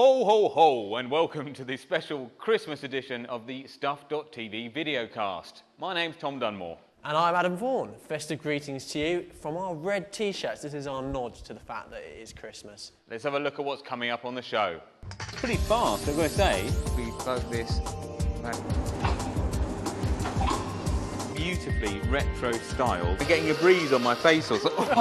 Ho, ho, ho, and welcome to the special Christmas edition of the Stuff.tv videocast. My name's Tom Dunmore. And I'm Adam Vaughan. Festive greetings to you from our red t-shirts. This is our nod to the fact that it is Christmas. Let's have a look at what's coming up on the show. It's pretty fast, I've got to say. We plug this beautifully retro style. I'm getting a breeze on my face or something.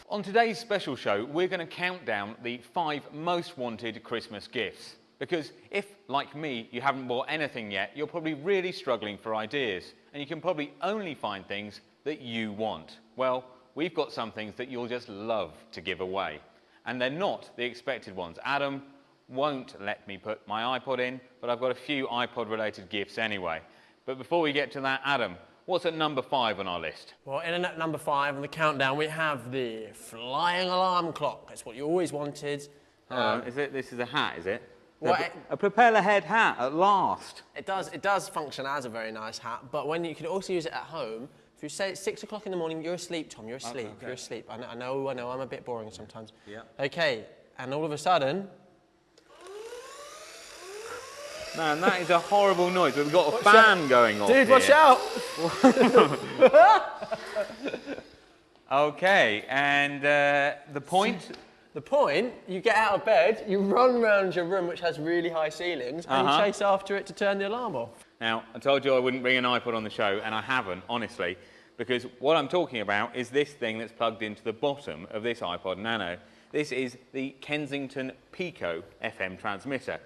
On today's special show, we're going to count down the 5 most wanted Christmas gifts. Because if, like me, you haven't bought anything yet, you're probably really struggling for ideas. And you can probably only find things that you want. Well, we've got some things that you'll just love to give away. And they're not the expected ones. Adam won't let me put my iPod in, but I've got a few iPod-related gifts anyway. But before we get to that, Adam, what's at number 5 on our list? Well, in at number 5 on the countdown, we have the flying alarm clock. That's what you always wanted. This is a hat, is it? Well, a propeller head hat, at last. It does function as a very nice hat, but when you can also use it at home. If you say it's 6 o'clock in the morning, you're asleep, Tom, you're asleep, Okay. You're asleep. I know, I'm a bit boring sometimes. Yeah. Okay, and all of a sudden... Man, that is a horrible noise. We've got a fan going off. Dude, here. watch out! Okay, and the point? The point, you get out of bed, you run around your room, which has really high ceilings, and you chase after it to turn the alarm off. Now, I told you I wouldn't bring an iPod on the show, and I haven't, honestly, because what I'm talking about is this thing that's plugged into the bottom of this iPod Nano. This is the Kensington Pico FM transmitter.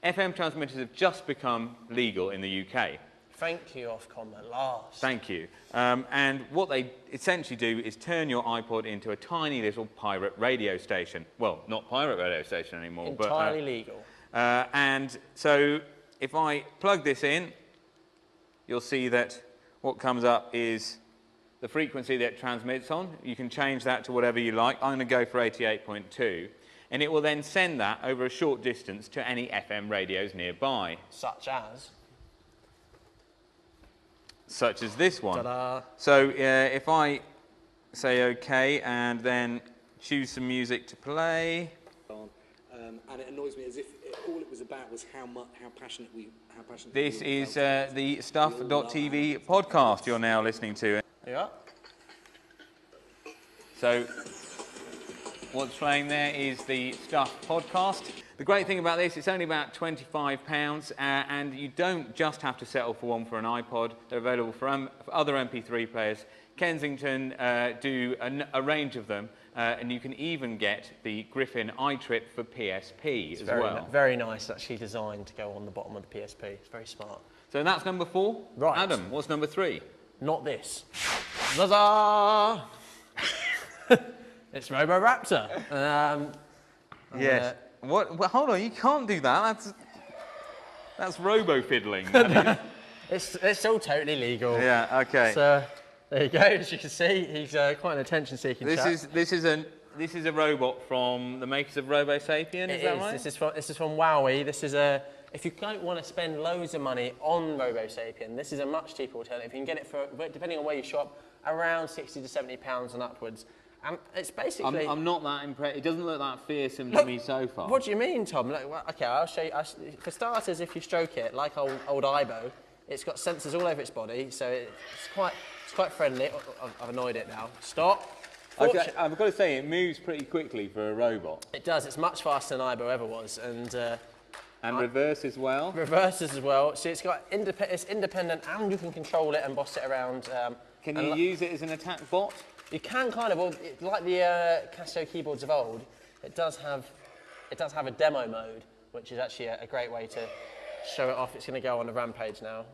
FM transmitters have just become legal in the UK. Thank you, Ofcom, at last. Thank you. And what they essentially do is turn your iPod into a tiny little pirate radio station. Well, not pirate radio station anymore. Entirely legal. And so if I plug this in, you'll see that what comes up is the frequency that it transmits on. You can change that to whatever you like. I'm going to go for 88.2. And it will then send that over a short distance to any FM radios nearby. Such as this one. Ta-da. So if I say OK and then choose some music to play. And it annoys me as if all it was about was how passionate we. This is the Stuff.tv podcast you're now listening to. Yeah. So what's playing there is the Stuff podcast. The great thing about this, it's only about £25, and you don't just have to settle for one for an iPod. They're available for other MP3 players. Kensington do a range of them, and you can even get the Griffin iTrip for PSP as well. Very nice, actually designed to go on the bottom of the PSP. It's very smart. So that's number 4. Right. Adam, what's number 3? Not this. Huzzah! It's Roboraptor. Yes. What? Well, hold on, you can't do that. That's robo-fiddling. It's all totally legal. Yeah, okay. So, there you go. As you can see, he's quite an attention-seeking chap. This is a robot from the makers of RoboSapien, is that right? This is from Wowie. This is if you don't want to spend loads of money on RoboSapien, this is a much cheaper alternative. You can get it for, depending on where you shop, around £60 to £70 and upwards. And it's basically... I'm not that impressed. It doesn't look that fearsome to me so far. What do you mean, Tom? Look, well, okay, I'll show you. For starters, if you stroke it, like old Ibo, it's got sensors all over its body, so it's quite friendly. I've annoyed it now. Stop. Okay, I've got to say, it moves pretty quickly for a robot. It does. It's much faster than Ibo ever was, and reverse as well. Reverses as well. So it's independent, and you can control it and boss it around. Can you use it as an attack bot? You can kind of, like the Casio keyboards of old. It does have a demo mode, which is actually a great way to show it off. It's going to go on a rampage now.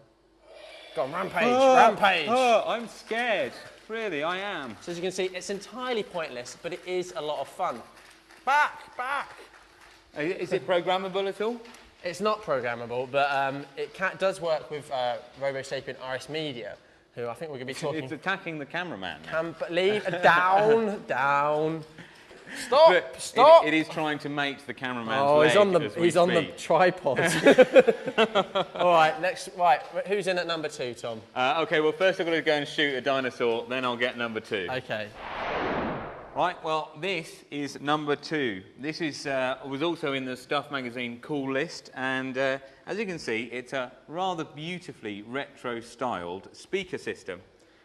Go on, rampage, rampage! Oh, I'm scared. Really, I am. So as you can see, it's entirely pointless, but it is a lot of fun. Back! Is it programmable at all? It's not programmable, but it does work with RoboSapien RS Media, who I think we're going to be talking... It's attacking the cameraman. Leave down. Stop! It is trying to mate the cameraman's leg he's on the tripod. All right, who's in at number 2, Tom? Okay, well, first I've got to go and shoot a dinosaur, then I'll get number 2. Okay. Right, well, this is number 2. This is, was also in the Stuff magazine Cool List, and as you can see, it's a rather beautifully retro-styled speaker system.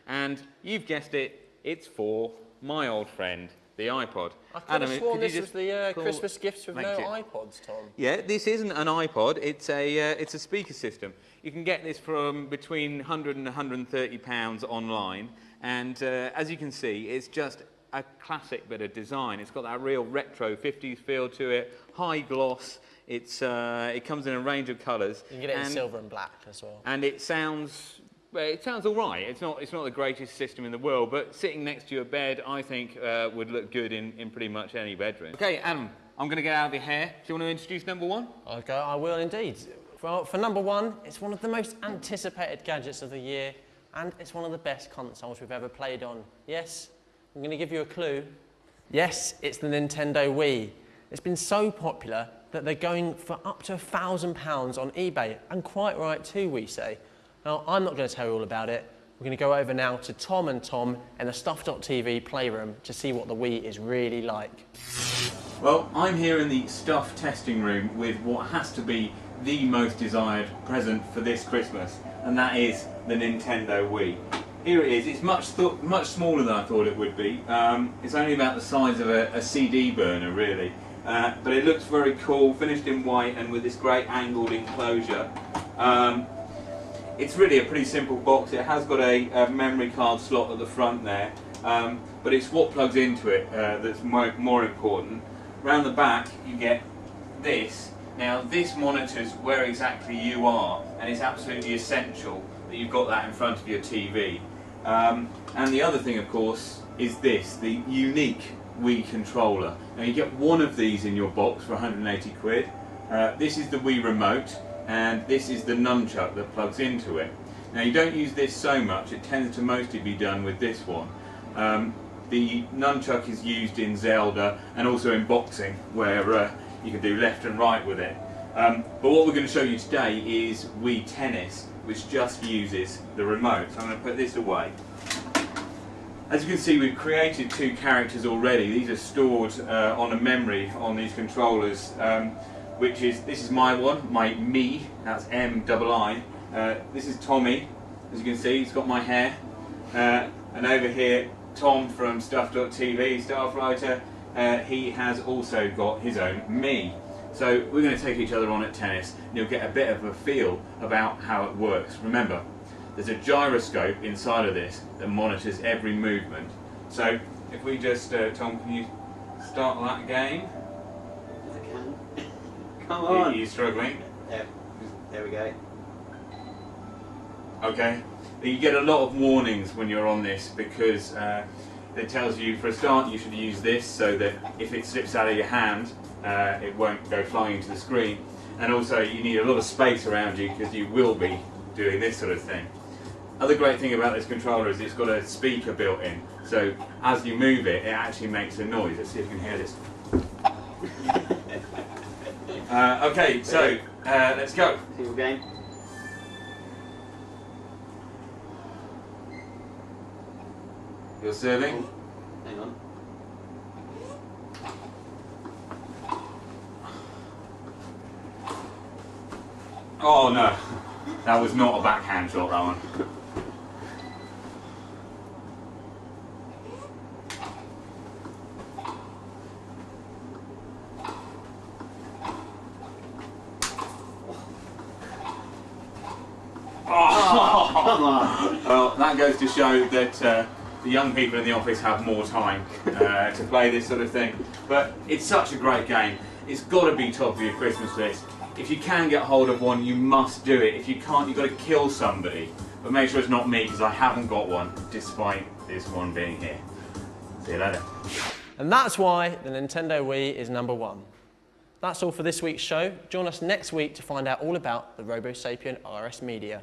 And you've guessed it, it's for my old friend, the iPod. I could have sworn this was the pull- Christmas gifts with no Make it- iPods, Tom. Yeah, this isn't an iPod, it's a speaker system. You can get this from between 100 and 130 pounds online, and as you can see, it's just a classic bit of design. It's got that real retro 50s feel to it, high gloss. It's it comes in a range of colours. You can get it in silver and black as well. And it sounds all right. It's not the greatest system in the world, but sitting next to your bed, I think, would look good in pretty much any bedroom. Okay, Adam, I'm going to get out of your hair. Do you want to introduce number 1? Okay, I will indeed. For number 1, it's one of the most anticipated gadgets of the year, and it's one of the best consoles we've ever played on. Yes, I'm going to give you a clue. Yes, it's the Nintendo Wii. It's been so popular that they're going for up to £1,000 on eBay, and quite right too, we say. Now, I'm not going to tell you all about it. We're going to go over now to Tom and Tom in the Stuff.tv playroom to see what the Wii is really like. Well, I'm here in the Stuff testing room with what has to be the most desired present for this Christmas, and that is the Nintendo Wii. Here it is. It's much smaller than I thought it would be. It's only about the size of a CD burner, really. But it looks very cool, finished in white and with this great angled enclosure. It's really a pretty simple box. It has got a memory card slot at the front there, but it's what plugs into it that's more important. Round the back you get this. Now this monitors where exactly you are, and it's absolutely essential that you've got that in front of your TV. And the other thing, of course, is this, the unique Wii controller. Now you get one of these in your box for 180 quid. This is the Wii remote, and this is the nunchuck that plugs into it. Now you don't use this so much, it tends to mostly be done with this one. The nunchuck is used in Zelda and also in boxing, where you can do left and right with it. But what we're going to show you today is Wii Tennis, which just uses the remote. So I'm going to put this away. As you can see, we've created 2 characters already. These are stored on a memory on these controllers, this is my one, my me, that's M-I-I. This is Tommy, as you can see, he's got my hair. And over here, Tom from Stuff.tv, staff writer, he has also got his own me. So we're going to take each other on at tennis, and you'll get a bit of a feel about how it works. Remember, there's a gyroscope inside of this that monitors every movement. So if we just, Tom, can you start that game? Yes, I can. Come on. Are you struggling? Yeah, there we go. Okay. You get a lot of warnings when you're on this because it tells you, for a start, you should use this so that if it slips out of your hand, it won't go flying into the screen. And also, you need a lot of space around you because you will be doing this sort of thing. Other great thing about this controller is it's got a speaker built in. So as you move it, it actually makes a noise. Let's see if you can hear this. Okay, so let's go. Single game. You're serving. Hang on. Oh no, that was not a backhand shot, that one. Oh, come on. Well, that goes to show that the young people in the office have more time to play this sort of thing. But it's such a great game. It's got to be top of your Christmas list. If you can get hold of one, you must do it. If you can't, you've got to kill somebody. But make sure it's not me, because I haven't got one, despite this one being here. See you later. And that's why the Nintendo Wii is number 1. That's all for this week's show. Join us next week to find out all about the Robo Sapien RS Media.